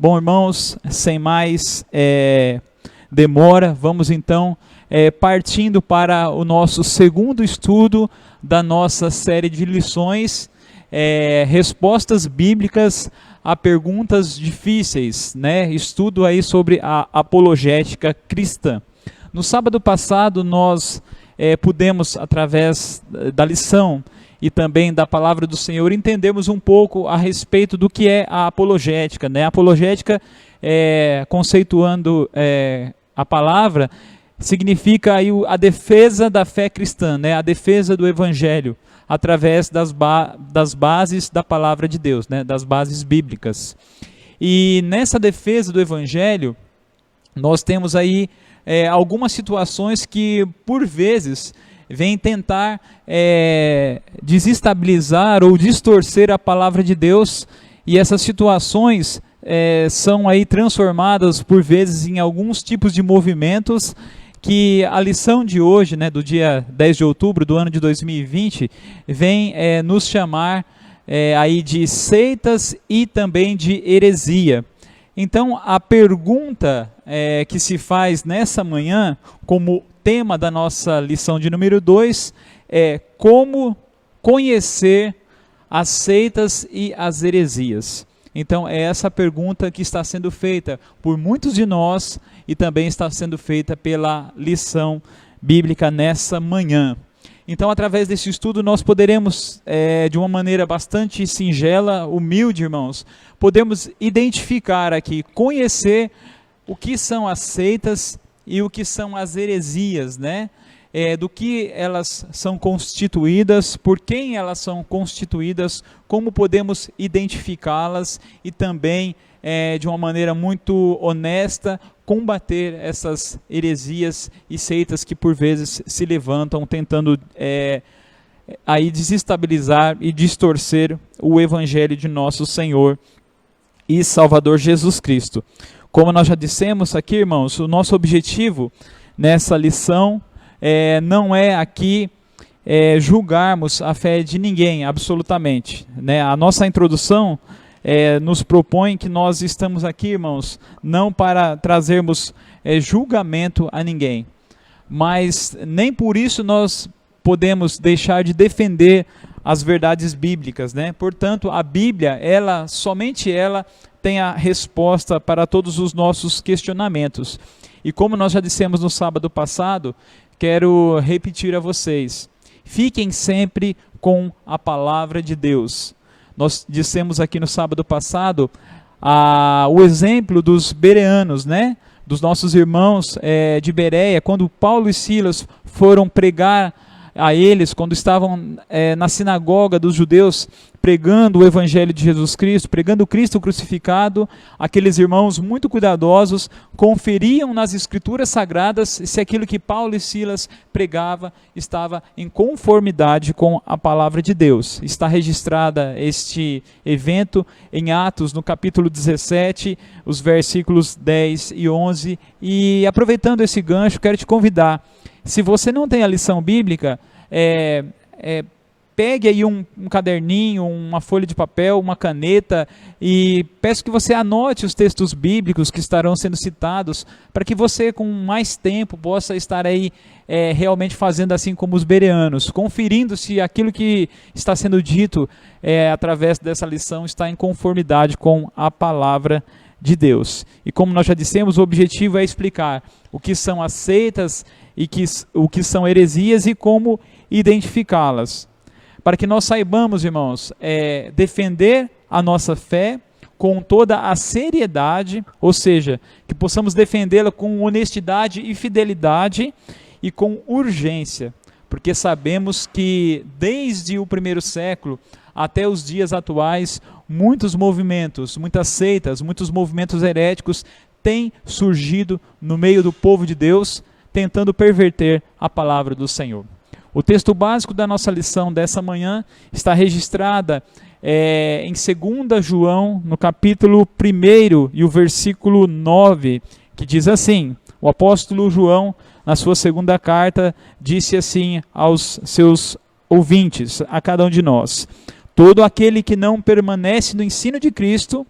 Bom, irmãos, sem mais demora, vamos então partindo para o nosso segundo estudo da nossa série de lições, respostas bíblicas a perguntas difíceis, né? Estudo aí sobre a apologética cristã. No sábado passado nós pudemos, através da lição e também da palavra do Senhor, entendemos um pouco a respeito do que é a apologética, né? A apologética, conceituando a palavra, significa aí a defesa da fé cristã, né? A defesa do evangelho, através das bases da palavra de Deus, né? Das bases bíblicas. E nessa defesa do evangelho, nós temos aí algumas situações que, por vezes, vêm tentar desestabilizar ou distorcer a palavra de Deus, e essas situações são aí transformadas, por vezes, em alguns tipos de movimentos que a lição de hoje, né, do dia 10 de outubro do ano de 2020, vem nos chamar aí de seitas e também de heresia. Então, a pergunta que se faz nessa manhã, como tema da nossa lição de número 2, é como conhecer as seitas e as heresias. Então, é essa pergunta que está sendo feita por muitos de nós e também está sendo feita pela lição bíblica nessa manhã. Então, através desse estudo, nós poderemos, de uma maneira bastante singela, humilde, irmãos, podemos identificar aqui, conhecer o que são as seitas e o que são as heresias, né? Do que elas são constituídas, por quem elas são constituídas, como podemos identificá-las e também, de uma maneira muito honesta, combater essas heresias e seitas que por vezes se levantam tentando aí desestabilizar e distorcer o evangelho de nosso Senhor e Salvador Jesus Cristo. Como nós já dissemos aqui, irmãos, o nosso objetivo nessa lição não é aqui julgarmos a fé de ninguém, absolutamente, né? A nossa introdução nos propõe que nós estamos aqui, irmãos, não para trazermos julgamento a ninguém, mas nem por isso nós podemos deixar de defender as verdades bíblicas, né? Portanto, a Bíblia, somente ela tem a resposta para todos os nossos questionamentos. E como nós já dissemos no sábado passado, quero repetir a vocês: fiquem sempre com a palavra de Deus. Nós dissemos aqui no sábado passado o exemplo dos bereanos, né? Dos nossos irmãos de Bereia, quando Paulo e Silas foram pregar a eles, quando estavam na sinagoga dos judeus, pregando o evangelho de Jesus Cristo, pregando o Cristo crucificado, aqueles irmãos muito cuidadosos conferiam nas escrituras sagradas se aquilo que Paulo e Silas pregava estava em conformidade com a palavra de Deus. Está registrada este evento em Atos, no capítulo 17, os versículos 10 e 11, e aproveitando esse gancho, quero te convidar, se você não tem a lição bíblica, pegue aí um caderninho, uma folha de papel, uma caneta, e peço que você anote os textos bíblicos que estarão sendo citados, para que você com mais tempo possa estar aí realmente fazendo assim como os bereanos, conferindo se aquilo que está sendo dito através dessa lição está em conformidade com a palavra de Deus. E como nós já dissemos, o objetivo é explicar o que são as seitas e o que são heresias e como identificá-las, para que nós saibamos, irmãos, defender a nossa fé com toda a seriedade, ou seja, que possamos defendê-la com honestidade e fidelidade e com urgência, porque sabemos que desde o primeiro século até os dias atuais, muitos movimentos, muitas seitas, muitos movimentos heréticos têm surgido no meio do povo de Deus, tentando perverter a palavra do Senhor. O texto básico da nossa lição dessa manhã está registrada em 2 João, no capítulo 1 e o versículo 9, que diz assim: o apóstolo João, na sua segunda carta, disse assim aos seus ouvintes, a cada um de nós: todo aquele que não permanece no ensino de Cristo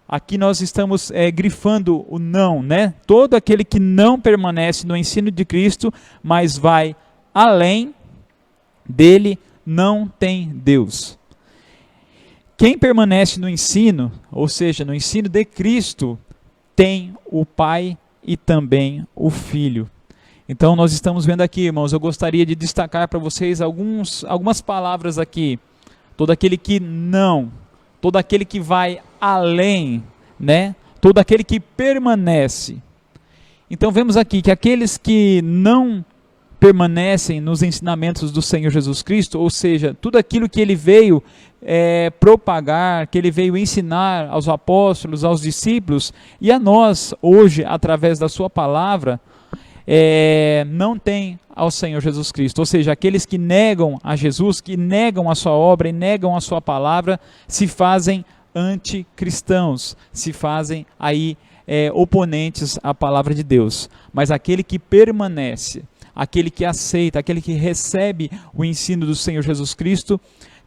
aqui nós estamos grifando o não, né? Todo aquele que não permanece no ensino de Cristo, mas vai além dele, não tem Deus. Quem permanece no ensino, ou seja, no ensino de Cristo, tem o Pai e também o Filho. Então nós estamos vendo aqui, irmãos, eu gostaria de destacar para vocês algumas palavras aqui. Todo aquele que não, todo aquele que vai além, né? Todo aquele que permanece. Então vemos aqui que aqueles que não permanecem nos ensinamentos do Senhor Jesus Cristo, ou seja, tudo aquilo que ele veio propagar, que ele veio ensinar aos apóstolos, aos discípulos, e a nós hoje, através da sua palavra, não tem ao Senhor Jesus Cristo. Ou seja, aqueles que negam a Jesus, que negam a sua obra e negam a sua palavra, se fazem anticristãos, se fazem aí oponentes à palavra de Deus. Mas aquele que permanece, aquele que aceita, aquele que recebe o ensino do Senhor Jesus Cristo,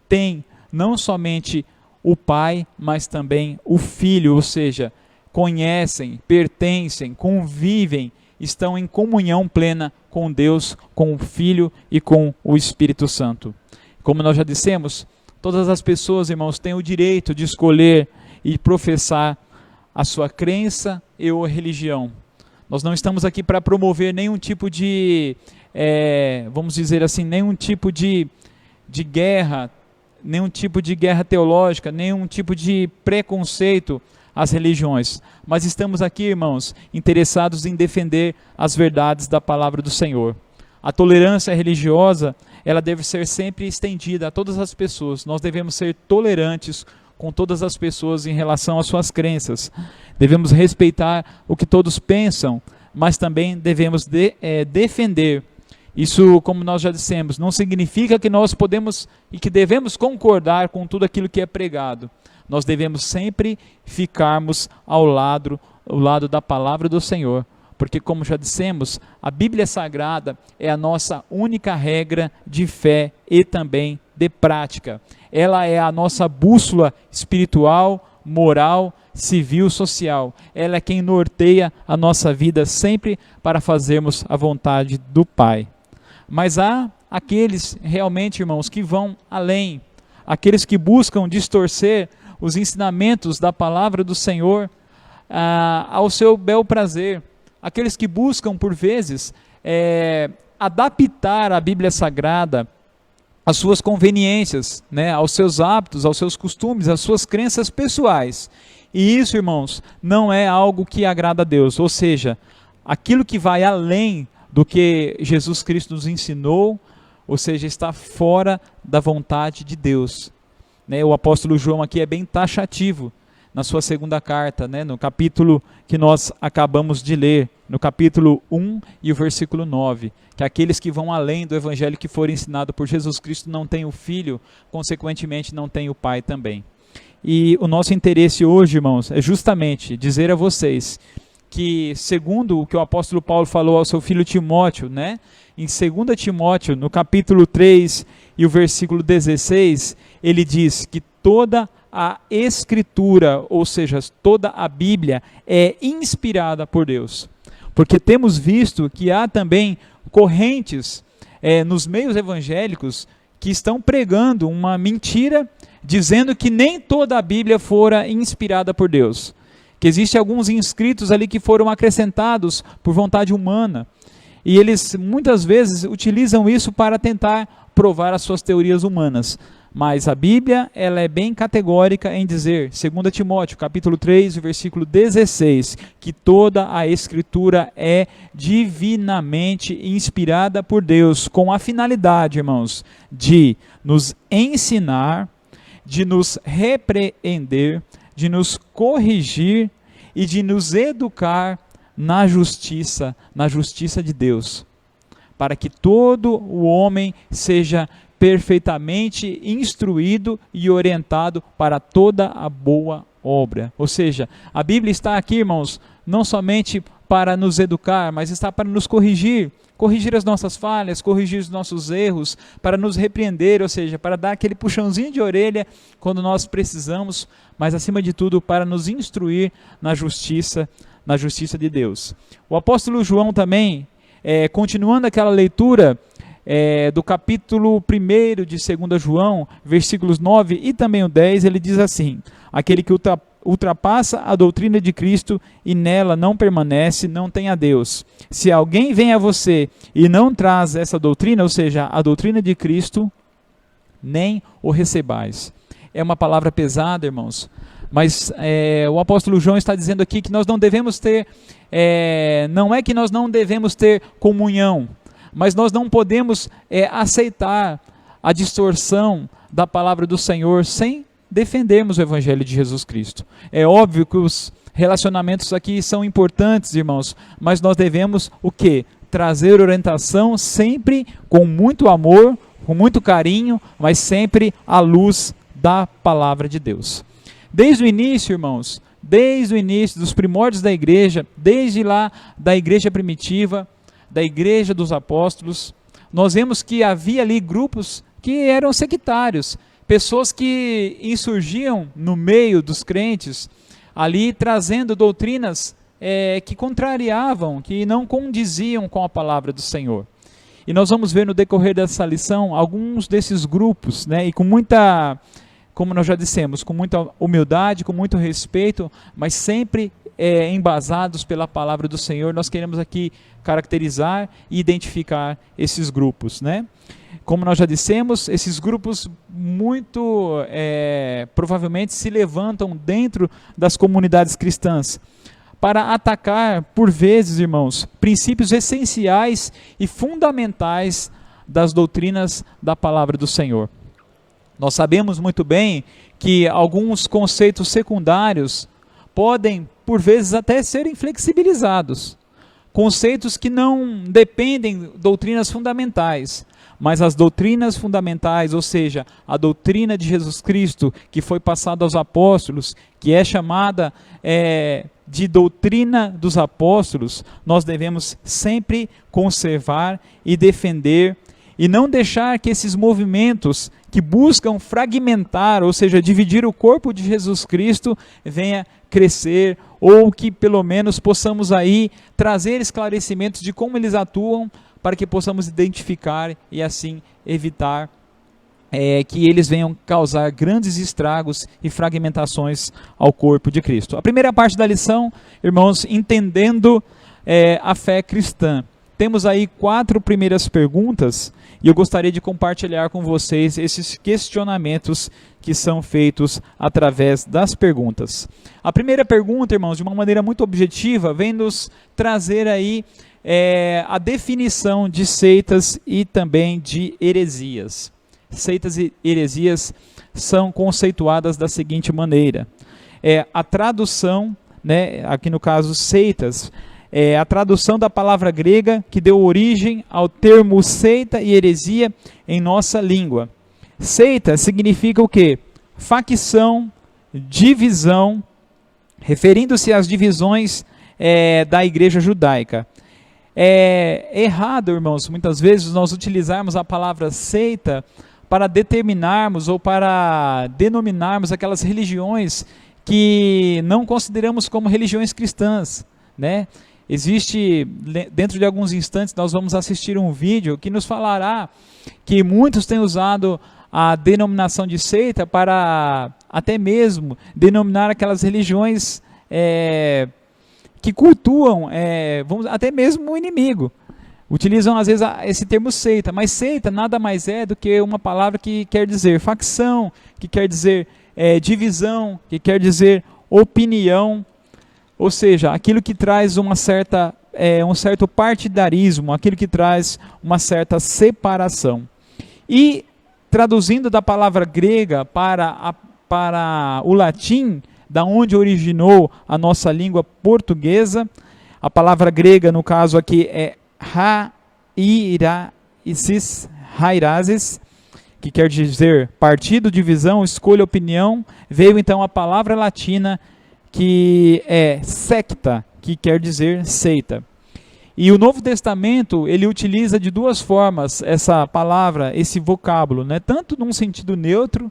tem não somente o Pai, mas também o Filho, ou seja, conhecem, pertencem, convivem, estão em comunhão plena com Deus, com o Filho e com o Espírito Santo. Como nós já dissemos, todas as pessoas, irmãos, têm o direito de escolher e professar a sua crença e ou religião. Nós não estamos aqui para promover nenhum tipo de, vamos dizer assim, nenhum tipo de guerra, nenhum tipo de guerra teológica, nenhum tipo de preconceito às religiões. Mas estamos aqui, irmãos, interessados em defender as verdades da palavra do Senhor. A tolerância religiosa, ela deve ser sempre estendida a todas as pessoas. Nós devemos ser tolerantes com todas as pessoas em relação às suas crenças. Devemos respeitar o que todos pensam, mas também devemos defender. Isso, como nós já dissemos, não significa que nós podemos e que devemos concordar com tudo aquilo que é pregado. Nós devemos sempre ficarmos ao lado da palavra do Senhor, porque, como já dissemos, a Bíblia Sagrada é a nossa única regra de fé e também de prática. Ela é a nossa bússola espiritual, moral, civil, social. Ela é quem norteia a nossa vida sempre para fazermos a vontade do Pai. Mas há aqueles realmente, irmãos, que vão além, aqueles que buscam distorcer os ensinamentos da palavra do Senhor ao seu bel prazer, aqueles que buscam, por vezes, adaptar a Bíblia Sagrada às suas conveniências, né, aos seus hábitos, aos seus costumes, às suas crenças pessoais. E isso, irmãos, não é algo que agrada a Deus, ou seja, aquilo que vai além do que Jesus Cristo nos ensinou, ou seja, está fora da vontade de Deus. O apóstolo João aqui é bem taxativo na sua segunda carta, no capítulo que nós acabamos de ler, no capítulo 1 e o versículo 9, que aqueles que vão além do evangelho que for ensinado por Jesus Cristo não têm o Filho, consequentemente não têm o Pai também. E o nosso interesse hoje, irmãos, é justamente dizer a vocês que, segundo o que o apóstolo Paulo falou ao seu filho Timóteo, em 2 Timóteo, no capítulo 3 e o versículo 16, ele diz que toda a Escritura, ou seja, toda a Bíblia é inspirada por Deus. Porque temos visto que há também correntes nos meios evangélicos que estão pregando uma mentira, dizendo que nem toda a Bíblia fora inspirada por Deus. Que existem alguns inscritos ali que foram acrescentados por vontade humana. E eles muitas vezes utilizam isso para tentar provar as suas teorias humanas. Mas a Bíblia, ela é bem categórica em dizer, 2 Timóteo, capítulo 3, versículo 16, que toda a Escritura é divinamente inspirada por Deus, com a finalidade, irmãos, de nos ensinar, de nos repreender, de nos corrigir e de nos educar na justiça de Deus, para que todo o homem seja perfeitamente instruído e orientado para toda a boa obra. Ou seja, a Bíblia está aqui, irmãos, não somente para nos educar, mas está para nos corrigir, corrigir as nossas falhas, corrigir os nossos erros, para nos repreender, ou seja, para dar aquele puxãozinho de orelha quando nós precisamos, mas acima de tudo para nos instruir na justiça de Deus. O apóstolo João também, continuando aquela leitura do capítulo 1 de 2 João, versículos 9 e também o 10, ele diz assim: aquele que ultrapassa a doutrina de Cristo e nela não permanece, não tem a Deus. Se alguém vem a você e não traz essa doutrina, ou seja, a doutrina de Cristo, nem o recebais. É uma palavra pesada, irmãos, mas o apóstolo João está dizendo aqui que nós não devemos ter, não é que nós não devemos ter comunhão, mas nós não podemos aceitar a distorção da palavra do Senhor sem defendermos o Evangelho de Jesus Cristo. É óbvio que os relacionamentos aqui são importantes, irmãos, mas nós devemos o quê? Trazer orientação sempre com muito amor, com muito carinho, mas sempre à luz da palavra de Deus. Desde o início, irmãos, desde o início dos primórdios da igreja, desde lá da igreja primitiva, da igreja dos apóstolos, nós vemos que havia ali grupos que eram sectários, pessoas que insurgiam no meio dos crentes, ali trazendo doutrinas que contrariavam, que não condiziam com a palavra do Senhor. E nós vamos ver no decorrer dessa lição alguns desses grupos, e com muita, como nós já dissemos, com muita humildade, com muito respeito, mas sempre embasados pela palavra do Senhor. Nós queremos aqui caracterizar e identificar esses grupos, Como nós já dissemos, esses grupos muito provavelmente se levantam dentro das comunidades cristãs para atacar, por vezes, irmãos, princípios essenciais e fundamentais das doutrinas da palavra do Senhor. Nós sabemos muito bem que alguns conceitos secundários podem, por vezes, até serem flexibilizados. Conceitos que não dependem de doutrinas fundamentais, mas as doutrinas fundamentais, ou seja, a doutrina de Jesus Cristo, que foi passada aos apóstolos, que é chamada de doutrina dos apóstolos, nós devemos sempre conservar e defender, e não deixar que esses movimentos que buscam fragmentar, ou seja, dividir o corpo de Jesus Cristo, venha crescer, ou que pelo menos possamos aí trazer esclarecimentos de como eles atuam, para que possamos identificar e assim evitar que eles venham causar grandes estragos e fragmentações ao corpo de Cristo. A primeira parte da lição, irmãos, entendendo a fé cristã. Temos aí 4 primeiras perguntas e eu gostaria de compartilhar com vocês esses questionamentos que são feitos através das perguntas. A primeira pergunta, irmãos, de uma maneira muito objetiva, vem nos trazer aí a definição de seitas e também de heresias. Seitas e heresias são conceituadas da seguinte maneira: a tradução, aqui no caso seitas, a tradução da palavra grega que deu origem ao termo seita e heresia em nossa língua. Seita significa o quê? Facção, divisão, referindo-se às divisões da igreja judaica. É errado, irmãos, muitas vezes nós utilizarmos a palavra seita para determinarmos ou para denominarmos aquelas religiões que não consideramos como religiões cristãs, Existe, dentro de alguns instantes, nós vamos assistir um vídeo que nos falará que muitos têm usado a denominação de seita para até mesmo denominar aquelas religiões que cultuam, até mesmo o inimigo. Utilizam às vezes esse termo seita, mas seita nada mais é do que uma palavra que quer dizer facção, que quer dizer divisão, que quer dizer opinião, ou seja, aquilo que traz um certo partidarismo, aquilo que traz uma certa separação. E traduzindo da palavra grega para o latim, da onde originou a nossa língua portuguesa, a palavra grega no caso aqui é hairazes, que quer dizer partido, divisão, escolha, opinião. Veio então a palavra latina que é secta, que quer dizer seita. E o Novo Testamento, ele utiliza de duas formas essa palavra, esse vocábulo, né? Tanto num sentido neutro,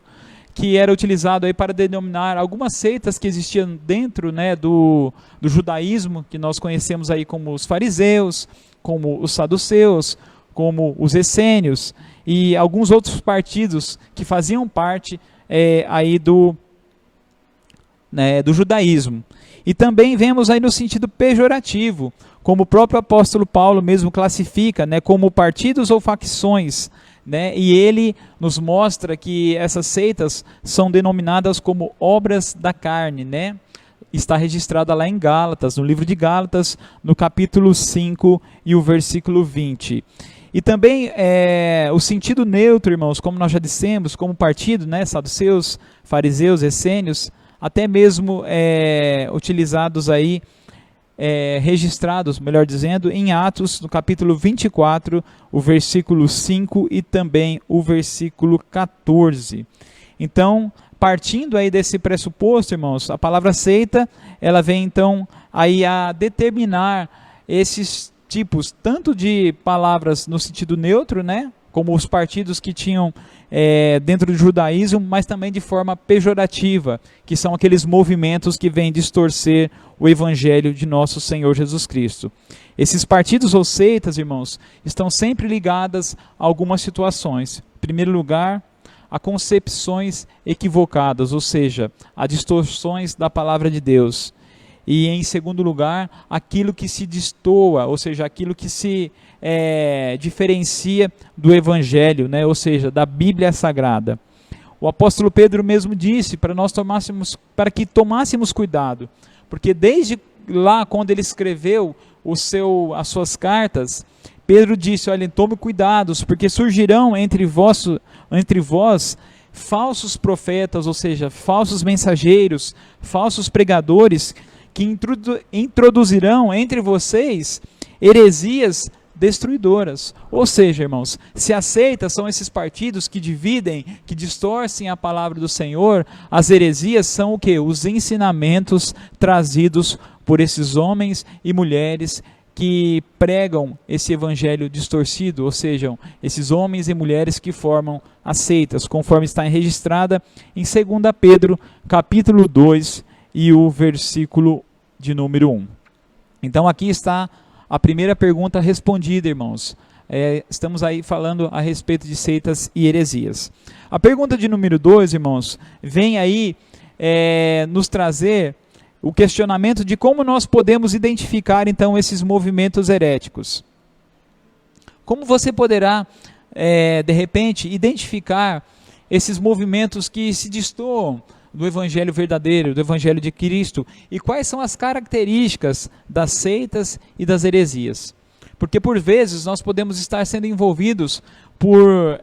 que era utilizado aí para denominar algumas seitas que existiam dentro, né, do judaísmo, que nós conhecemos aí como os fariseus, como os saduceus, como os essênios, e alguns outros partidos que faziam parte aí do judaísmo. E também vemos aí no sentido pejorativo, como o próprio apóstolo Paulo mesmo classifica, né, como partidos ou facções, né, e ele nos mostra que essas seitas são denominadas como obras da carne, né? Está registrada lá em Gálatas, no livro de Gálatas, no capítulo 5 e o versículo 20. E também o sentido neutro, irmãos, como nós já dissemos, como partido, né, saduceus, fariseus, essênios, até mesmo utilizados aí, registrados, melhor dizendo, em Atos, no capítulo 24, o versículo 5 e também o versículo 14. Então, partindo aí desse pressuposto, irmãos, a palavra seita, ela vem então aí a determinar esses tipos, tanto de palavras no sentido neutro, né, como os partidos que tinham dentro do judaísmo, mas também de forma pejorativa, que são aqueles movimentos que vêm distorcer o evangelho de nosso Senhor Jesus Cristo. Esses partidos ou seitas, irmãos, estão sempre ligadas a algumas situações. Em primeiro lugar, a concepções equivocadas, ou seja, a distorções da palavra de Deus. E em segundo lugar, aquilo que se destoa, ou seja, aquilo que se diferencia do Evangelho, né? Ou seja, da Bíblia Sagrada. O apóstolo Pedro mesmo disse para que tomássemos cuidado, porque desde lá, quando ele escreveu as suas cartas, Pedro disse: olhem, tome cuidados, porque surgirão entre vós falsos profetas, ou seja, falsos mensageiros, falsos pregadores, que introduzirão entre vocês heresias destruidoras. Ou seja, irmãos, se as seitas são esses partidos que dividem, que distorcem a palavra do Senhor, as heresias são o quê? Os ensinamentos trazidos por esses homens e mulheres que pregam esse evangelho distorcido, ou seja, esses homens e mulheres que formam as seitas, conforme está registrada em 2 Pedro, capítulo 2, e o versículo de número 1. Então aqui está a primeira pergunta respondida, irmãos. Estamos aí falando a respeito de seitas e heresias. A pergunta de número 2, irmãos, vem aí nos trazer o questionamento de como nós podemos identificar então esses movimentos heréticos. Como você poderá, de repente, identificar esses movimentos que se destoam do evangelho verdadeiro, do evangelho de Cristo, e quais são as características das seitas e das heresias? Porque por vezes nós podemos estar sendo envolvidos por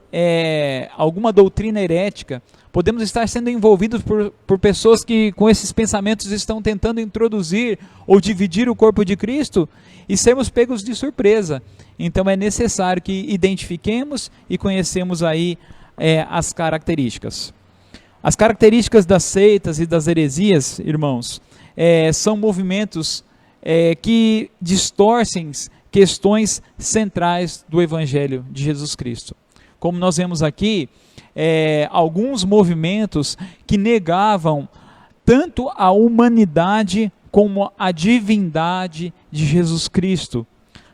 alguma doutrina herética, podemos estar sendo envolvidos por pessoas que com esses pensamentos estão tentando introduzir ou dividir o corpo de Cristo e sermos pegos de surpresa. Então é necessário que identifiquemos e conhecemos aí as características. As características das seitas e das heresias, irmãos, são movimentos que distorcem questões centrais do Evangelho de Jesus Cristo. Como nós vemos aqui, alguns movimentos que negavam tanto a humanidade como a divindade de Jesus Cristo.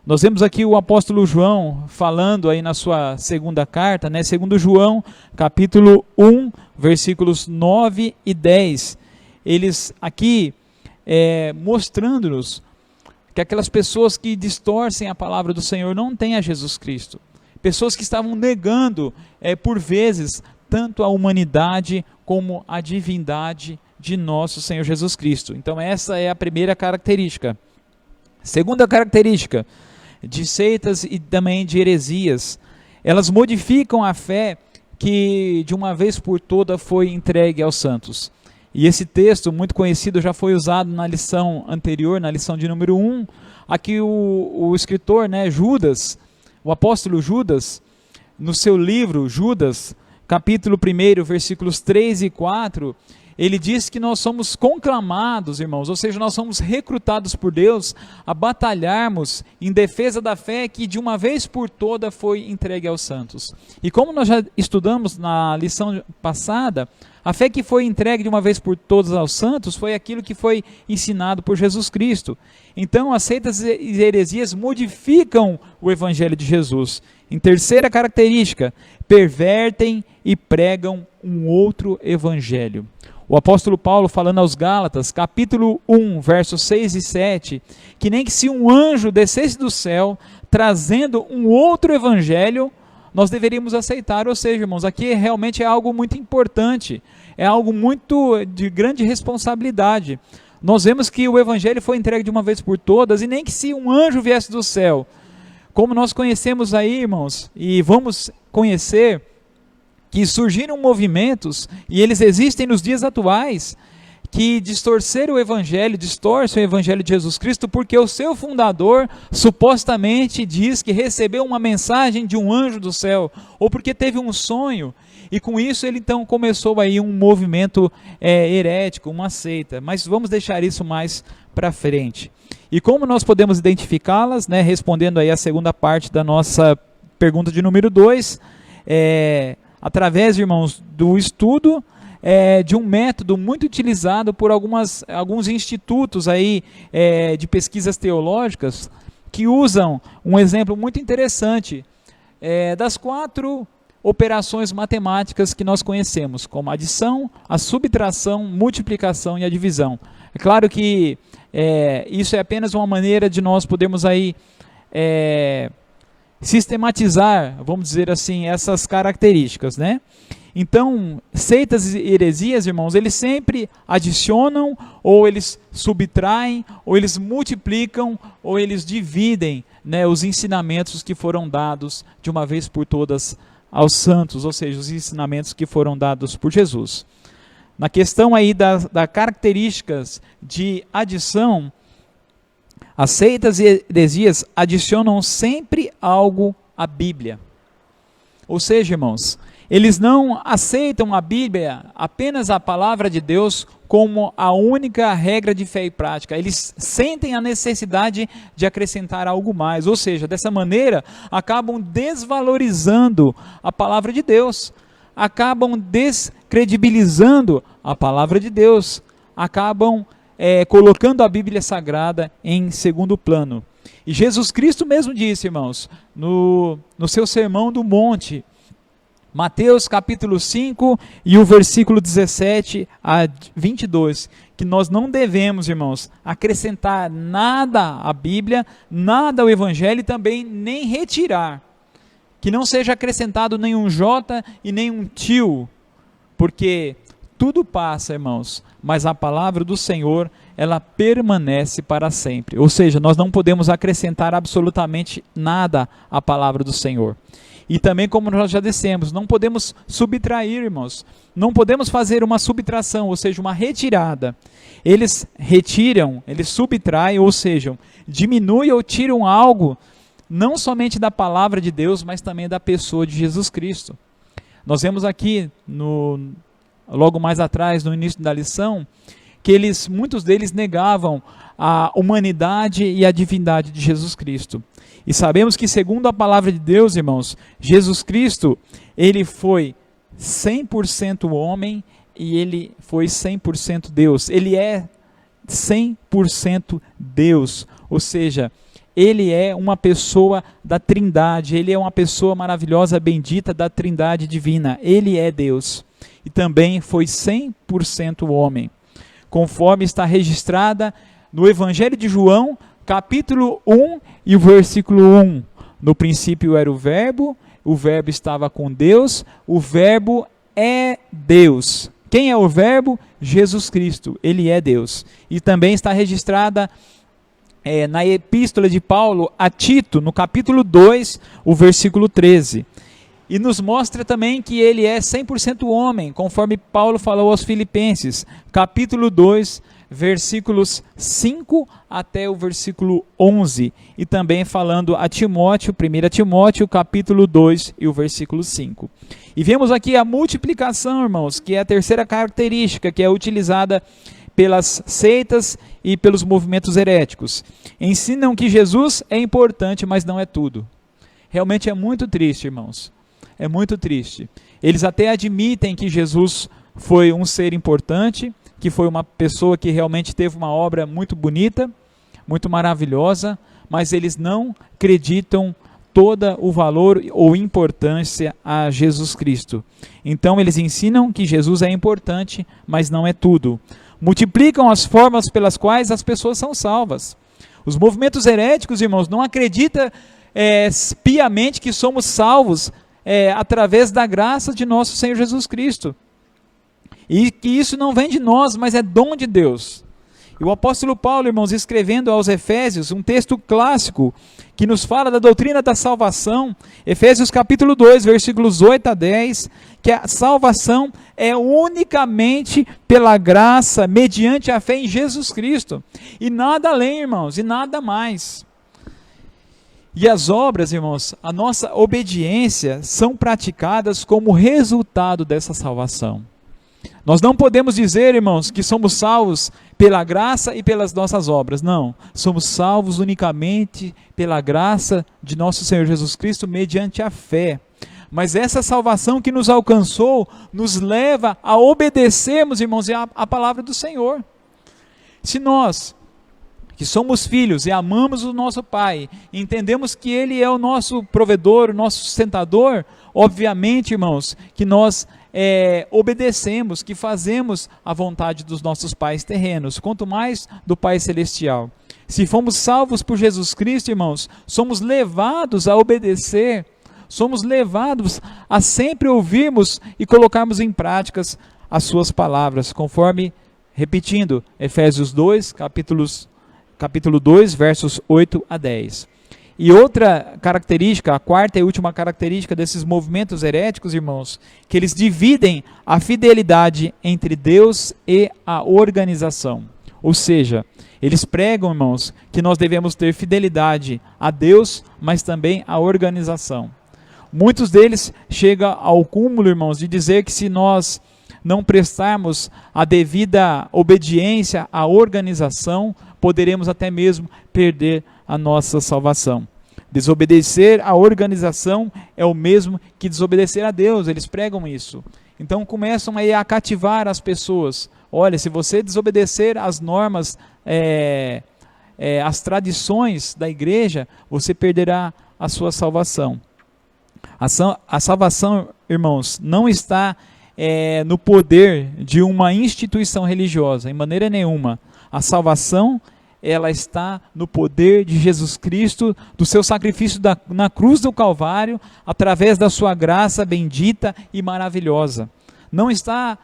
Nós vemos aqui o apóstolo João falando aí na sua segunda carta, né? 2 João, capítulo 1, versículos 9 e 10. Eles aqui mostrando-nos que aquelas pessoas que distorcem a palavra do Senhor não têm a Jesus Cristo. Pessoas que estavam negando, por vezes, tanto a humanidade como a divindade de nosso Senhor Jesus Cristo. Então essa é a primeira característica. Segunda característica de seitas e também de heresias, elas modificam a fé que de uma vez por toda foi entregue aos santos. E esse texto muito conhecido já foi usado na lição anterior, na lição de número 1. Aqui o escritor, né, Judas, o apóstolo Judas, no seu livro Judas, capítulo 1, versículos 3 e 4, ele diz que nós somos conclamados, irmãos, ou seja, nós somos recrutados por Deus a batalharmos em defesa da fé que de uma vez por toda foi entregue aos santos. E como nós já estudamos na lição passada, a fé que foi entregue de uma vez por todas aos santos foi aquilo que foi ensinado por Jesus Cristo. Então, as seitas e heresias modificam o evangelho de Jesus. Em terceira característica, pervertem e pregam um outro evangelho. O apóstolo Paulo, falando aos Gálatas, capítulo 1, versos 6 e 7, que nem que se um anjo descesse do céu, trazendo um outro evangelho, nós deveríamos aceitar. Ou seja, irmãos, aqui realmente é algo muito importante, é algo muito de grande responsabilidade. Nós vemos que o evangelho foi entregue de uma vez por todas, e nem que se um anjo viesse do céu, como nós conhecemos aí, irmãos, e vamos conhecer, que surgiram movimentos, e eles existem nos dias atuais, que distorcem o evangelho de Jesus Cristo, porque o seu fundador supostamente diz que recebeu uma mensagem de um anjo do céu, ou porque teve um sonho, e com isso ele então começou aí um movimento herético, uma seita. Mas vamos deixar isso mais para frente. E como nós podemos identificá-las, né, respondendo aí a segunda parte da nossa pergunta de número 2, através, irmãos, do estudo de um método muito utilizado por alguns institutos aí, de pesquisas teológicas, que usam um exemplo muito interessante das 4 operações matemáticas que nós conhecemos, como a adição, a subtração, multiplicação e a divisão. É claro que isso é apenas uma maneira de nós podermos aí sistematizar, vamos dizer assim, essas características, né? Então, seitas e heresias, irmãos, eles sempre adicionam, ou eles subtraem, ou eles multiplicam, ou eles dividem, né, os ensinamentos que foram dados de uma vez por todas aos santos, ou seja, os ensinamentos que foram dados por Jesus. Na questão aí das características de adição, as seitas e heresias adicionam sempre algo à Bíblia. Ou seja, irmãos, eles não aceitam a Bíblia, apenas a palavra de Deus, como a única regra de fé e prática. Eles sentem a necessidade de acrescentar algo mais. Ou seja, dessa maneira, acabam desvalorizando a palavra de Deus, acabam descredibilizando a palavra de Deus, acabam colocando a Bíblia Sagrada em segundo plano. E Jesus Cristo mesmo disse, irmãos, no seu Sermão do Monte, Mateus capítulo 5 e o versículo 17 a 22, que nós não devemos, irmãos, acrescentar nada à Bíblia, nada ao Evangelho, e também nem retirar, que não seja acrescentado nenhum J e nenhum tio, porque tudo passa, irmãos, mas a palavra do Senhor, ela permanece para sempre. Ou seja, nós não podemos acrescentar absolutamente nada à palavra do Senhor. E também, como nós já dissemos, não podemos subtrair, irmãos. Não podemos fazer uma subtração, ou seja, uma retirada. Eles retiram, eles subtraem, ou seja, diminuem ou tiram algo, não somente da palavra de Deus, mas também da pessoa de Jesus Cristo. Nós vemos aqui, logo mais atrás, no início da lição, que muitos deles negavam a humanidade e a divindade de Jesus Cristo. E sabemos que, segundo a palavra de Deus, irmãos, Jesus Cristo, ele foi 100% homem e ele foi 100% Deus. Ele é 100% Deus, ou seja, ele é uma pessoa da Trindade, ele é uma pessoa maravilhosa, bendita da Trindade divina. Ele é Deus e também foi 100% homem, conforme está registrada no Evangelho de João, capítulo 1 e o versículo 1. No princípio era o Verbo estava com Deus, o Verbo é Deus. Quem é o Verbo? Jesus Cristo, ele é Deus. E também está registrada na epístola de Paulo a Tito, no capítulo 2, o versículo 13. E nos mostra também que ele é 100% homem, conforme Paulo falou aos Filipenses, capítulo 2, versículos 5 até o versículo 11, e também falando a Timóteo, 1 Timóteo, capítulo 2 e o versículo 5. E vemos aqui a multiplicação, irmãos, que é a terceira característica que é utilizada pelas seitas e pelos movimentos heréticos. Ensinam que Jesus é importante, mas não é tudo. Realmente é muito triste, irmãos. É muito triste. Eles até admitem que Jesus foi um ser importante, que foi uma pessoa que realmente teve uma obra muito bonita, muito maravilhosa, mas eles não acreditam todo o valor ou importância a Jesus Cristo. Então eles ensinam que Jesus é importante, mas não é tudo. Multiplicam as formas pelas quais as pessoas são salvas. Os movimentos heréticos, irmãos, não acreditam piamente que somos salvos através da graça de nosso Senhor Jesus Cristo. E que isso não vem de nós, mas é dom de Deus. E o apóstolo Paulo, irmãos, escrevendo aos Efésios, um texto clássico, que nos fala da doutrina da salvação, Efésios capítulo 2, versículos 8 a 10, que a salvação é unicamente pela graça, mediante a fé em Jesus Cristo. E nada além, irmãos, e nada mais. E as obras, irmãos, a nossa obediência são praticadas como resultado dessa salvação. Nós não podemos dizer, irmãos, que somos salvos pela graça e pelas nossas obras. Não, somos salvos unicamente pela graça de nosso Senhor Jesus Cristo mediante a fé. Mas essa salvação que nos alcançou nos leva a obedecermos, irmãos, a palavra do Senhor. Se nós, que somos filhos e amamos o nosso Pai, entendemos que Ele é o nosso provedor, o nosso sustentador, obviamente, irmãos, que nós obedecemos, que fazemos a vontade dos nossos pais terrenos, quanto mais do Pai Celestial. Se fomos salvos por Jesus Cristo, irmãos, somos levados a obedecer, somos levados a sempre ouvirmos e colocarmos em práticas as suas palavras, conforme, repetindo, Efésios 2, capítulo 2, versos 8 a 10. E outra característica, a quarta e última característica desses movimentos heréticos, irmãos, que eles dividem a fidelidade entre Deus e a organização. Ou seja, eles pregam, irmãos, que nós devemos ter fidelidade a Deus, mas também à organização. Muitos deles chegam ao cúmulo, irmãos, de dizer que se nós não prestarmos a devida obediência à organização, poderemos até mesmo perder a nossa salvação. Desobedecer à organização é o mesmo que desobedecer a Deus, eles pregam isso. Então começam aí a cativar as pessoas. Olha, se você desobedecer às normas, às tradições da igreja, você perderá a sua salvação. A salvação, irmãos, não está no poder de uma instituição religiosa, em maneira nenhuma. A salvação, ela está no poder de Jesus Cristo, do seu sacrifício na cruz do Calvário, através da sua graça bendita e maravilhosa. Não está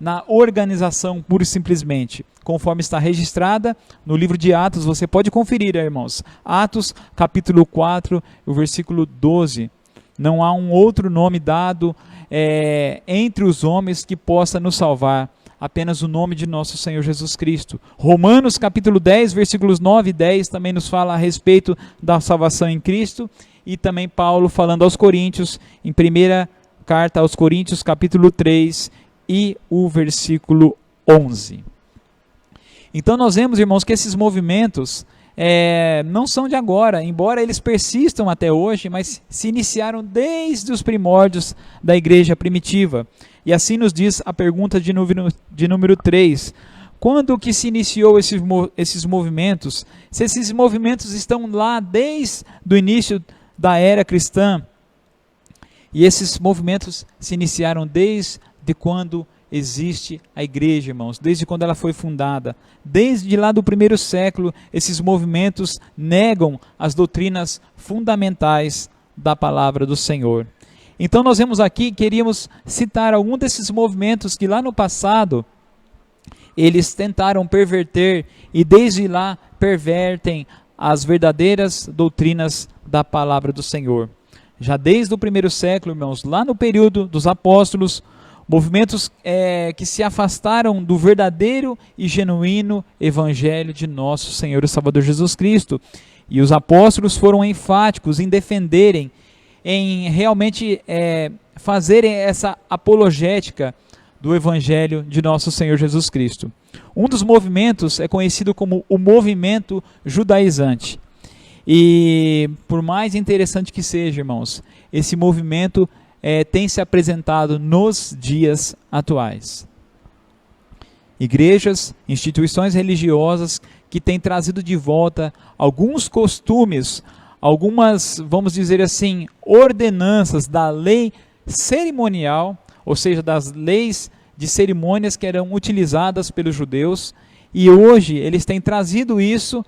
na organização pura e simplesmente, conforme está registrada no livro de Atos. Você pode conferir, irmãos. Atos, capítulo 4, o versículo 12. Não há um outro nome dado entre os homens que possa nos salvar, apenas o nome de nosso Senhor Jesus Cristo. Romanos capítulo 10, versículos 9 e 10 também nos fala a respeito da salvação em Cristo, e também Paulo falando aos Coríntios, em primeira carta aos Coríntios, capítulo 3 e o versículo 11. Então nós vemos, irmãos, que esses movimentos não são de agora, embora eles persistam até hoje, mas se iniciaram desde os primórdios da igreja primitiva. E assim nos diz a pergunta de número 3. Quando que se iniciou esses movimentos? Se esses movimentos estão lá desde o início da era cristã, e esses movimentos se iniciaram desde quando existe a igreja, irmãos, desde quando ela foi fundada. Desde lá do primeiro século, esses movimentos negam as doutrinas fundamentais da palavra do Senhor. Então nós vemos aqui, queríamos citar algum desses movimentos que lá no passado, eles tentaram perverter e desde lá pervertem as verdadeiras doutrinas da palavra do Senhor. Já desde o primeiro século, irmãos, lá no período dos apóstolos, movimentos que se afastaram do verdadeiro e genuíno Evangelho de nosso Senhor e Salvador Jesus Cristo. E os apóstolos foram enfáticos em defenderem, em realmente fazerem essa apologética do Evangelho de nosso Senhor Jesus Cristo. Um dos movimentos é conhecido como o movimento judaizante. E por mais interessante que seja, irmãos, esse movimento tem se apresentado nos dias atuais. Igrejas, instituições religiosas que têm trazido de volta alguns costumes, algumas, vamos dizer assim, ordenanças da lei cerimonial, ou seja, das leis de cerimônias que eram utilizadas pelos judeus, e hoje eles têm trazido isso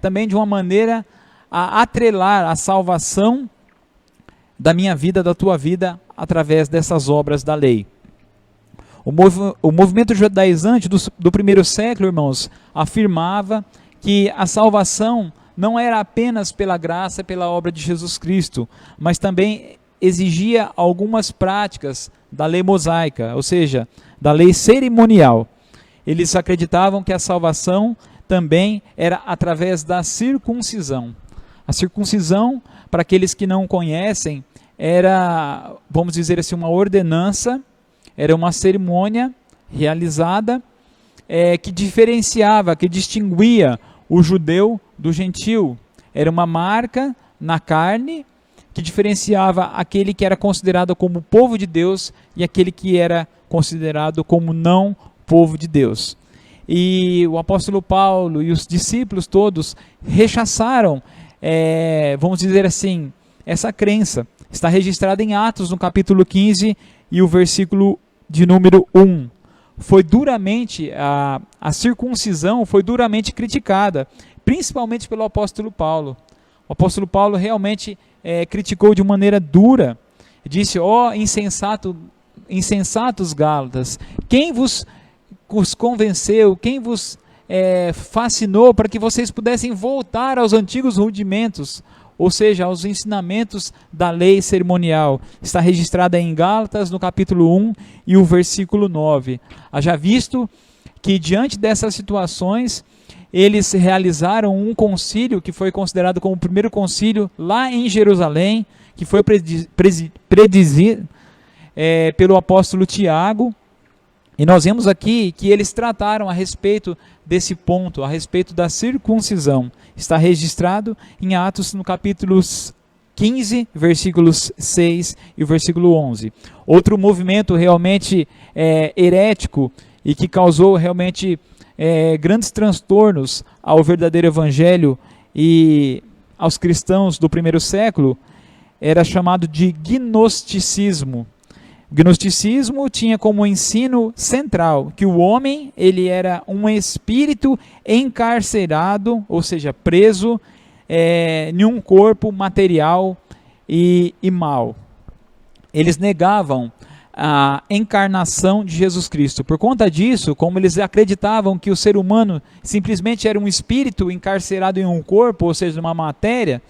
também de uma maneira a atrelar a salvação da minha vida, da tua vida, através dessas obras da lei. O movimento judaizante do primeiro século, irmãos, afirmava que a salvação não era apenas pela graça, pela obra de Jesus Cristo, mas também exigia algumas práticas da lei mosaica, ou seja, da lei cerimonial. Eles acreditavam que a salvação também era através da circuncisão. A circuncisão, para aqueles que não conhecem, era, vamos dizer assim, uma ordenança, era uma cerimônia realizada que diferenciava, que distinguia o judeu do gentil. Era uma marca na carne que diferenciava aquele que era considerado como povo de Deus e aquele que era considerado como não povo de Deus. E o apóstolo Paulo e os discípulos todos rechaçaram, vamos dizer assim, essa crença. Está registrada em Atos, no capítulo 15 e o versículo de número 1. Foi duramente, a circuncisão foi duramente criticada, principalmente pelo apóstolo Paulo. O apóstolo Paulo realmente criticou de maneira dura, disse: ó insensatos Gálatas, quem vos convenceu, quem vos fascinou para que vocês pudessem voltar aos antigos rudimentos, ou seja, aos ensinamentos da lei cerimonial. Está registrada em Gálatas, no capítulo 1 e o versículo 9. Haja visto que diante dessas situações, eles realizaram um concílio que foi considerado como o primeiro concílio lá em Jerusalém, que foi predizido pelo apóstolo Tiago. E nós vemos aqui que eles trataram a respeito desse ponto, a respeito da circuncisão. Está registrado em Atos, no capítulo 15, versículos 6 e o versículo 11. Outro movimento realmente herético e que causou realmente grandes transtornos ao verdadeiro evangelho e aos cristãos do primeiro século era chamado de gnosticismo. O gnosticismo tinha como ensino central que o homem ele era um espírito encarcerado, ou seja, preso em um corpo material e mau. Eles negavam a encarnação de Jesus Cristo. Por conta disso, como eles acreditavam que o ser humano simplesmente era um espírito encarcerado em um corpo, ou seja, uma matéria,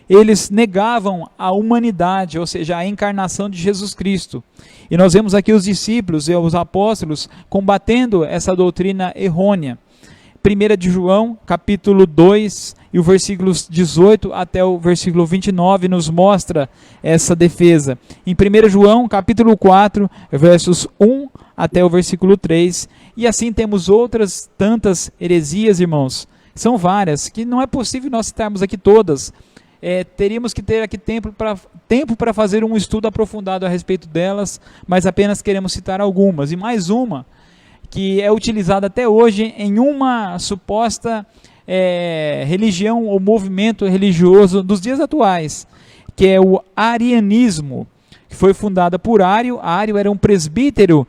eles negavam a humanidade, ou seja, a encarnação de Jesus Cristo. E nós vemos aqui os discípulos e os apóstolos combatendo essa doutrina errônea. 1 de João, capítulo 2, e o versículos 18 até o versículo 29 nos mostra essa defesa. Em 1 João, capítulo 4, versos 1 até o versículo 3. E assim temos outras tantas heresias, irmãos. São várias, que não é possível nós citarmos aqui todas. Teríamos que ter aqui tempo para fazer um estudo aprofundado a respeito delas, mas apenas queremos citar algumas. E mais uma, que é utilizada até hoje em uma suposta religião ou movimento religioso dos dias atuais, que é o arianismo, que foi fundada por Ário. Ário era um presbítero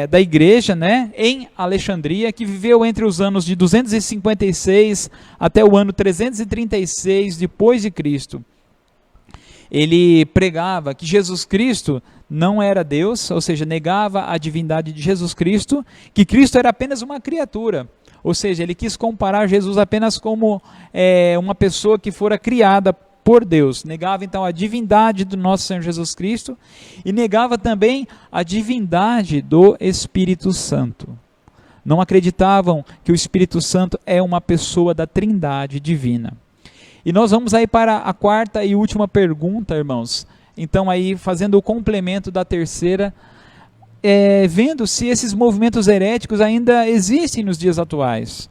da igreja, né, em Alexandria, que viveu entre os anos de 256 até o ano 336 depois de Cristo. Ele pregava que Jesus Cristo não era Deus, ou seja, negava a divindade de Jesus Cristo, que Cristo era apenas uma criatura, ou seja, ele quis comparar Jesus apenas como uma pessoa que fora criada por Deus. Negava então a divindade do nosso Senhor Jesus Cristo e negava também a divindade do Espírito Santo. Não acreditavam que o Espírito Santo é uma pessoa da Trindade divina. E nós vamos aí para a quarta e última pergunta, irmãos. Então aí fazendo o complemento da terceira, vendo se esses movimentos heréticos ainda existem nos dias atuais.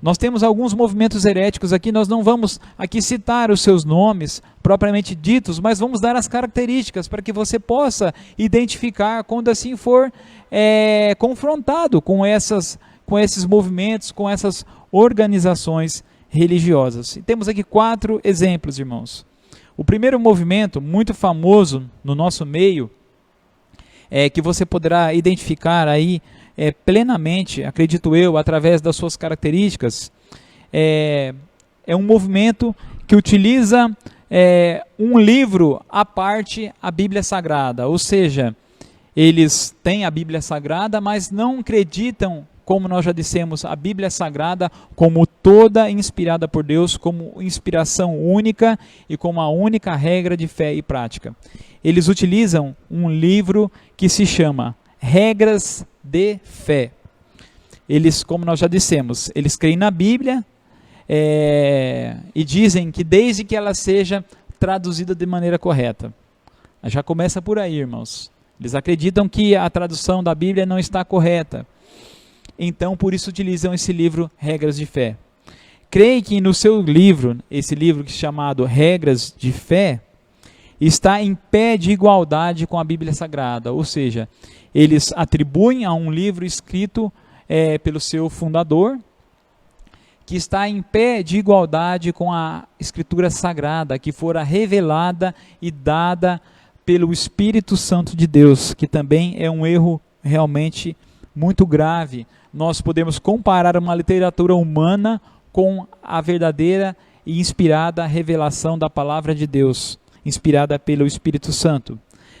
Nós temos alguns movimentos heréticos aqui, nós não vamos aqui citar os seus nomes propriamente ditos, mas vamos dar as características para que você possa identificar quando assim for confrontado com esses movimentos, com essas organizações religiosas. E temos aqui 4 exemplos, irmãos. O primeiro movimento, muito famoso no nosso meio, que você poderá identificar aí plenamente, acredito eu, através das suas características, é um movimento que utiliza um livro à parte, a Bíblia Sagrada, ou seja, eles têm a Bíblia Sagrada, mas não acreditam, como nós já dissemos, a Bíblia Sagrada como toda inspirada por Deus, como inspiração única e como a única regra de fé e prática. Eles utilizam um livro que se chama Regras de Fé. Eles, como nós já dissemos, eles creem na Bíblia e dizem que desde que ela seja traduzida de maneira correta. Já começa por aí, irmãos. Eles acreditam que a tradução da Bíblia não está correta. Então, por isso utilizam esse livro Regras de Fé. Creem que no seu livro, esse livro que é chamado Regras de Fé, está em pé de igualdade com a Bíblia Sagrada, ou seja, eles atribuem a um livro escrito pelo seu fundador, que está em pé de igualdade com a Escritura Sagrada, que fora revelada e dada pelo Espírito Santo de Deus, que também é um erro realmente muito grave. Nós podemos comparar uma literatura humana com a verdadeira e inspirada revelação da Palavra de Deus, inspirada pelo Espírito Santo.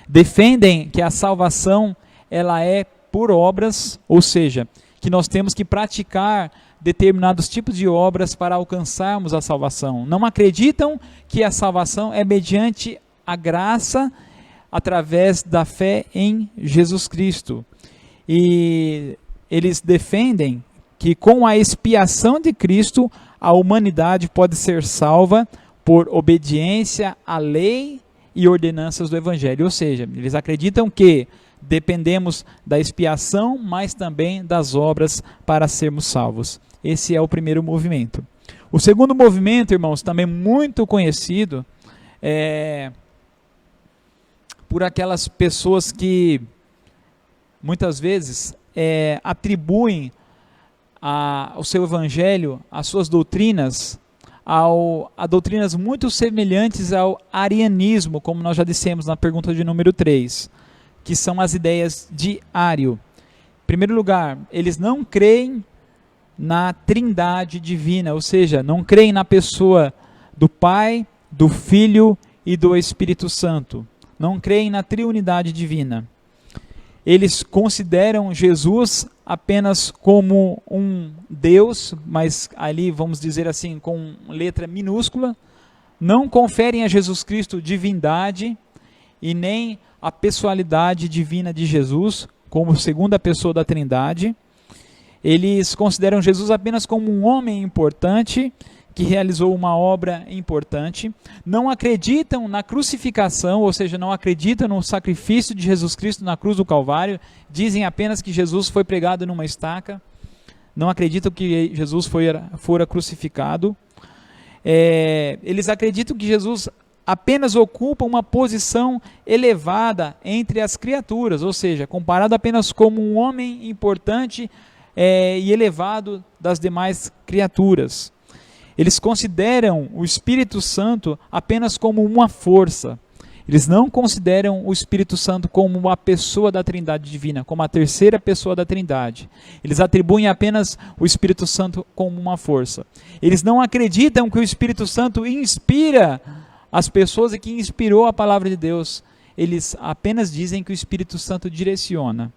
Defendem que a salvação ela é por obras, ou seja, que nós temos que praticar determinados tipos de obras para alcançarmos a salvação. Não acreditam que a salvação é mediante a graça através da fé em Jesus Cristo. E eles defendem que com a expiação de Cristo a humanidade pode ser salva por obediência à lei e ordenanças do Evangelho. Ou seja, eles acreditam que dependemos da expiação, mas também das obras para sermos salvos. Esse é o primeiro movimento. O segundo movimento, irmãos, também muito conhecido, por aquelas pessoas que muitas vezes atribuem o seu evangelho, as suas doutrinas, a doutrinas muito semelhantes ao arianismo, como nós já dissemos na pergunta de número 3, que são as ideias de Ário. Em primeiro lugar, eles não creem na Trindade divina, ou seja, não creem na pessoa do Pai, do Filho e do Espírito Santo. Não creem na triunidade divina. Eles consideram Jesus apenas como um Deus, mas ali vamos dizer assim, com letra minúscula. Não conferem a Jesus Cristo divindade e nem a pessoalidade divina de Jesus, como segunda pessoa da Trindade. Eles consideram Jesus apenas como um homem importante, que realizou uma obra importante. Não acreditam na crucificação, ou seja, não acreditam no sacrifício de Jesus Cristo na cruz do Calvário. Dizem apenas que Jesus foi pregado numa estaca. Não acreditam que Jesus fora crucificado. Eles acreditam que Jesus apenas ocupa uma posição elevada entre as criaturas, ou seja, comparado apenas como um homem importante e elevado das demais criaturas. Eles consideram o Espírito Santo apenas como uma força. Eles não consideram o Espírito Santo como uma pessoa da Trindade divina, como a terceira pessoa da Trindade. Eles atribuem apenas o Espírito Santo como uma força. Eles não acreditam que o Espírito Santo inspira as pessoas e que inspirou a palavra de Deus. Eles apenas dizem que o Espírito Santo direciona.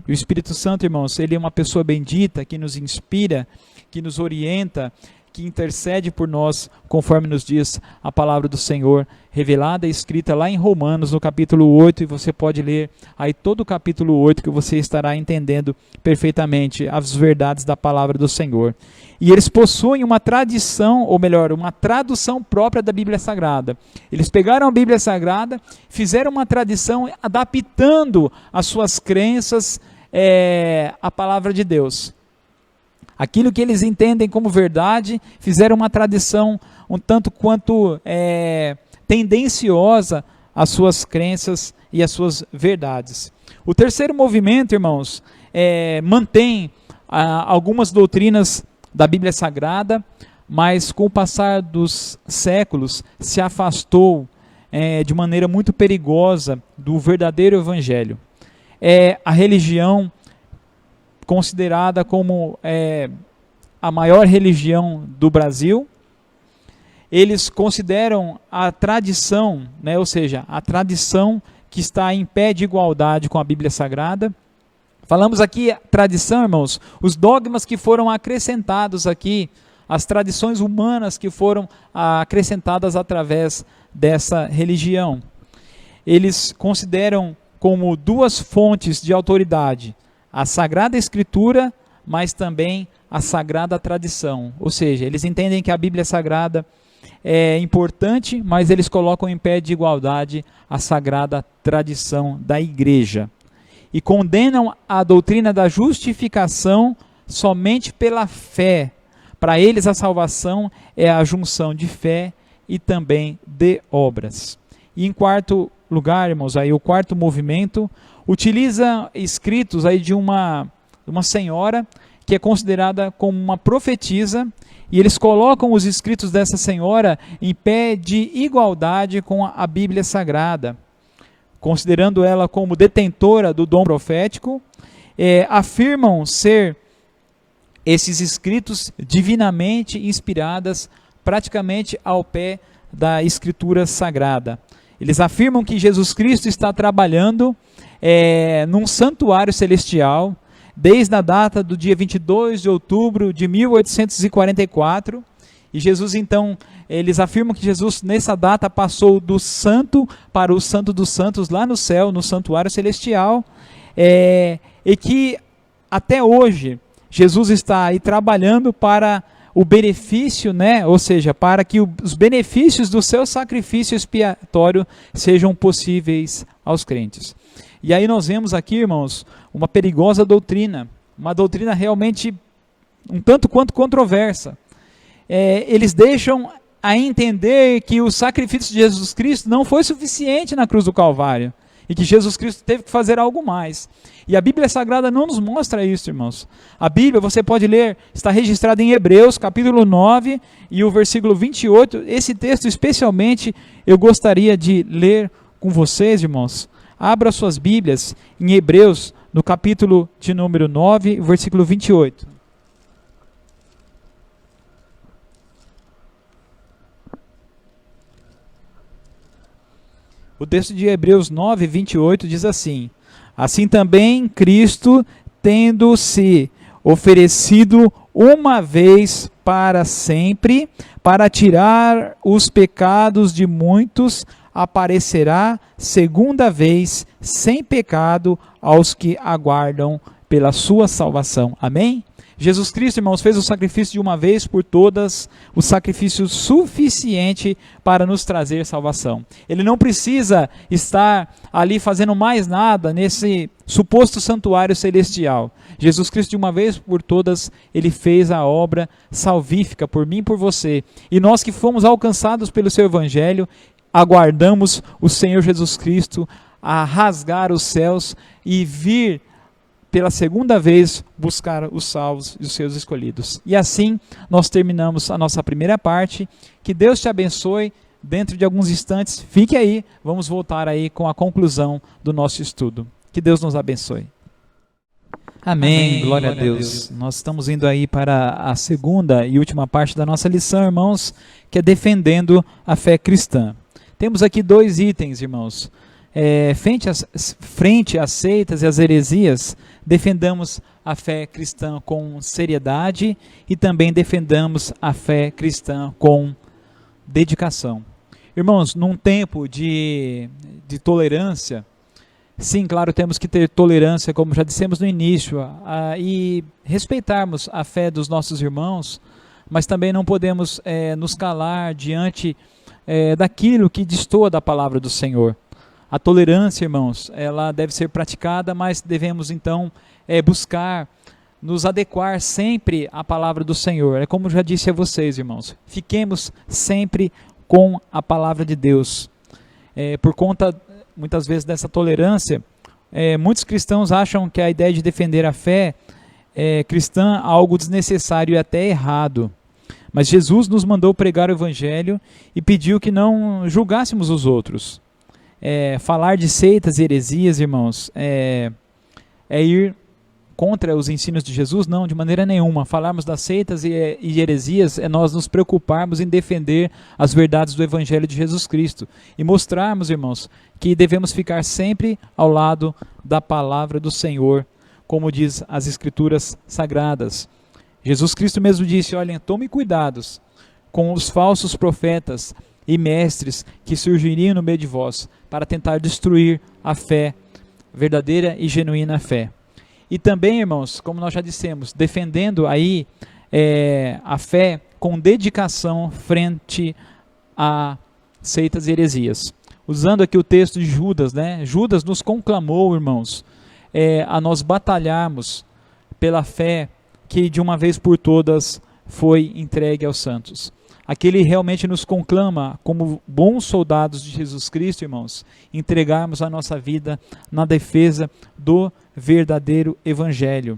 E o Espírito Santo, irmãos, ele é uma pessoa bendita que nos inspira, que nos orienta, que intercede por nós, conforme nos diz a palavra do Senhor, revelada e escrita lá em Romanos, no capítulo 8, e você pode ler aí todo o capítulo 8, que você estará entendendo perfeitamente as verdades da palavra do Senhor. E eles possuem uma tradição, ou melhor, uma tradução própria da Bíblia Sagrada. Eles pegaram a Bíblia Sagrada, fizeram uma tradição adaptando as suas crenças à palavra de Deus. Aquilo que eles entendem como verdade, fizeram uma tradição um tanto quanto tendenciosa às suas crenças e às suas verdades. O terceiro movimento, irmãos, mantém algumas doutrinas da Bíblia Sagrada, mas com o passar dos séculos se afastou de maneira muito perigosa do verdadeiro evangelho. É a religião considerada como a maior religião do Brasil. Eles consideram a tradição, ou seja, a tradição que está em pé de igualdade com a Bíblia Sagrada. Falamos aqui tradição, irmãos, os dogmas que foram acrescentados aqui, as tradições humanas que foram acrescentadas através dessa religião. Eles consideram como duas fontes de autoridade a Sagrada Escritura, mas também a Sagrada Tradição. Ou seja, eles entendem que a Bíblia Sagrada é importante, mas eles colocam em pé de igualdade a Sagrada Tradição da Igreja. E condenam a doutrina da justificação somente pela fé. Para eles a salvação é a junção de fé e também de obras. E em quarto lugar, irmãos, aí o quarto movimento utiliza escritos aí de uma senhora que é considerada como uma profetisa, e eles colocam os escritos dessa senhora em pé de igualdade com a Bíblia Sagrada, considerando ela como detentora do dom profético. Afirmam ser esses escritos divinamente inspiradas, praticamente ao pé da Escritura Sagrada. Eles afirmam que Jesus Cristo está trabalhando num santuário celestial, desde a data do dia 22 de outubro de 1844, e Jesus então, eles afirmam que Jesus nessa data passou do santo para o santo dos santos lá no céu, no santuário celestial, e que até hoje Jesus está aí trabalhando para o benefício, ou seja, para que os benefícios do seu sacrifício expiatório sejam possíveis aos crentes. E aí nós vemos aqui, irmãos, uma perigosa doutrina, uma doutrina realmente um tanto quanto controversa. Eles deixam a entender que o sacrifício de Jesus Cristo não foi suficiente na cruz do Calvário, e que Jesus Cristo teve que fazer algo mais. E a Bíblia Sagrada não nos mostra isso, irmãos. A Bíblia, você pode ler, está registrada em Hebreus, capítulo 9, e o versículo 28. Esse texto, especialmente, eu gostaria de ler com vocês, irmãos. Abra suas Bíblias em Hebreus, no capítulo de número 9, versículo 28. O texto de Hebreus 9, 28 diz assim: assim também Cristo, tendo se oferecido uma vez para sempre, para tirar os pecados de muitos, aparecerá segunda vez sem pecado aos que aguardam pela sua salvação. Amém? Jesus Cristo, irmãos, fez o sacrifício de uma vez por todas, o sacrifício suficiente para nos trazer salvação. Ele não precisa estar ali fazendo mais nada nesse suposto santuário celestial. Jesus Cristo, de uma vez por todas, ele fez a obra salvífica por mim e por você. E nós que fomos alcançados pelo seu evangelho, aguardamos o Senhor Jesus Cristo a rasgar os céus e vir pela segunda vez buscar os salvos e os seus escolhidos. E assim nós terminamos a nossa primeira parte. Que Deus te abençoe. Dentro de alguns instantes, fique aí, vamos voltar aí com a conclusão do nosso estudo. Que Deus nos abençoe. Amém, glória a Deus. Nós estamos indo aí para a segunda e última parte da nossa lição, irmãos, que é defendendo a fé cristã. Temos aqui dois itens, irmãos. frente às seitas e às heresias, defendamos a fé cristã com seriedade e também defendamos a fé cristã com dedicação. Irmãos, num tempo de tolerância, sim, claro, temos que ter tolerância, como já dissemos no início, e respeitarmos a fé dos nossos irmãos, mas também não podemos nos calar diante daquilo que destoa da palavra do Senhor. A tolerância, irmãos, ela deve ser praticada, mas devemos então buscar nos adequar sempre à palavra do Senhor. É como já disse a vocês, irmãos, fiquemos sempre com a palavra de Deus. Por conta, muitas vezes, dessa tolerância, muitos cristãos acham que a ideia de defender a fé cristã é algo desnecessário e até errado. Mas Jesus nos mandou pregar o Evangelho e pediu que não julgássemos os outros. Falar de seitas e heresias, irmãos, é ir contra os ensinos de Jesus? Não, de maneira nenhuma. Falarmos das seitas e heresias é nós nos preocuparmos em defender as verdades do Evangelho de Jesus Cristo e mostrarmos, irmãos, que devemos ficar sempre ao lado da palavra do Senhor, como diz as Escrituras Sagradas. Jesus Cristo mesmo disse: olhem, tomem cuidados com os falsos profetas e mestres que surgiriam no meio de vós para tentar destruir a fé, verdadeira e genuína fé. E também, irmãos, como nós já dissemos, defendendo aí a fé com dedicação frente a seitas e heresias. Usando aqui o texto de Judas, né? Judas nos conclamou, irmãos, a nós batalharmos pela fé que de uma vez por todas foi entregue aos santos. Aqui ele realmente nos conclama, como bons soldados de Jesus Cristo, irmãos, entregarmos a nossa vida na defesa do verdadeiro Evangelho.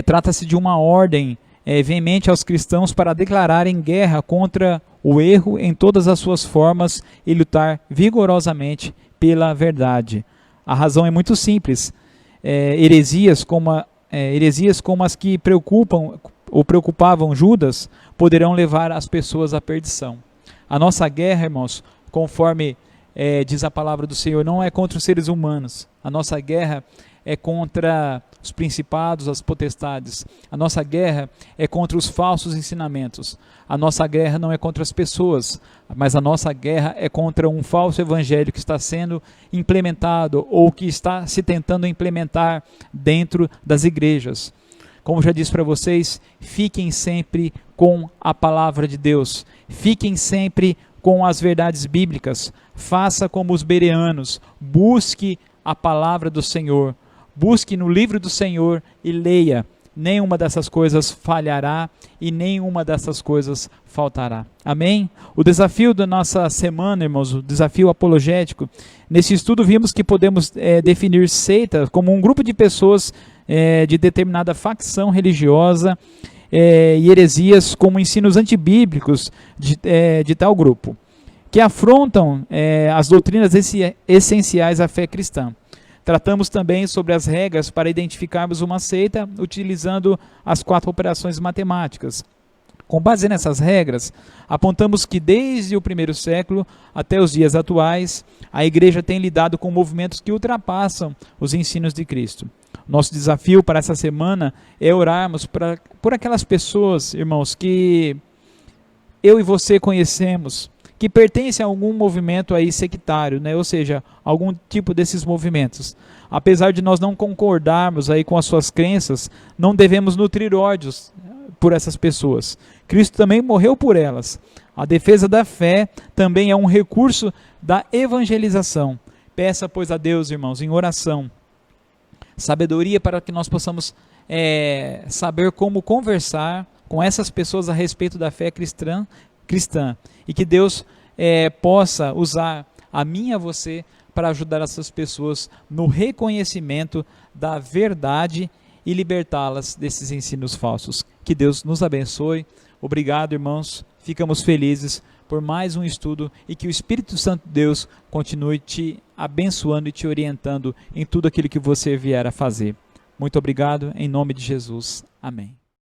Trata-se de uma ordem veemente aos cristãos para declararem guerra contra o erro em todas as suas formas e lutar vigorosamente pela verdade. A razão é muito simples. Heresias como as que preocupavam Judas poderão levar as pessoas à perdição. A nossa guerra, irmãos, conforme diz a palavra do Senhor, não é contra os seres humanos. A nossa guerra é contra os principados, as potestades. A nossa guerra é contra os falsos ensinamentos. A nossa guerra não é contra as pessoas, mas a nossa guerra é contra um falso evangelho que está sendo implementado ou que está se tentando implementar dentro das igrejas. Como já disse para vocês, fiquem sempre com a palavra de Deus. Fiquem sempre com as verdades bíblicas. Faça como os bereanos. Busque a palavra do Senhor. Busque no livro do Senhor e leia. Nenhuma dessas coisas falhará e nenhuma dessas coisas faltará. Amém? O desafio da nossa semana, irmãos, o desafio apologético, nesse estudo vimos que podemos definir seita como um grupo de pessoas de determinada facção religiosa e heresias como ensinos antibíblicos de tal grupo, que afrontam as doutrinas essenciais à fé cristã. Tratamos também sobre as regras para identificarmos uma seita utilizando as 4 operações matemáticas. Com base nessas regras, apontamos que desde o primeiro século até os dias atuais, a igreja tem lidado com movimentos que ultrapassam os ensinos de Cristo. Nosso desafio para essa semana é orarmos por aquelas pessoas, irmãos, que eu e você conhecemos, que pertencem a algum movimento aí sectário, né? Ou seja, algum tipo desses movimentos. Apesar de nós não concordarmos aí com as suas crenças, não devemos nutrir ódios por essas pessoas. Cristo também morreu por elas. A defesa da fé também é um recurso da evangelização. Peça, pois, a Deus, irmãos, em oração, sabedoria para que nós possamos saber como conversar com essas pessoas a respeito da fé cristã, e que Deus possa usar a mim e a você para ajudar essas pessoas no reconhecimento da verdade e libertá-las desses ensinos falsos. Que Deus nos abençoe. Obrigado, irmãos. Ficamos felizes por mais um estudo e que o Espírito Santo de Deus continue te abençoando e te orientando em tudo aquilo que você vier a fazer. Muito obrigado, em nome de Jesus. Amém.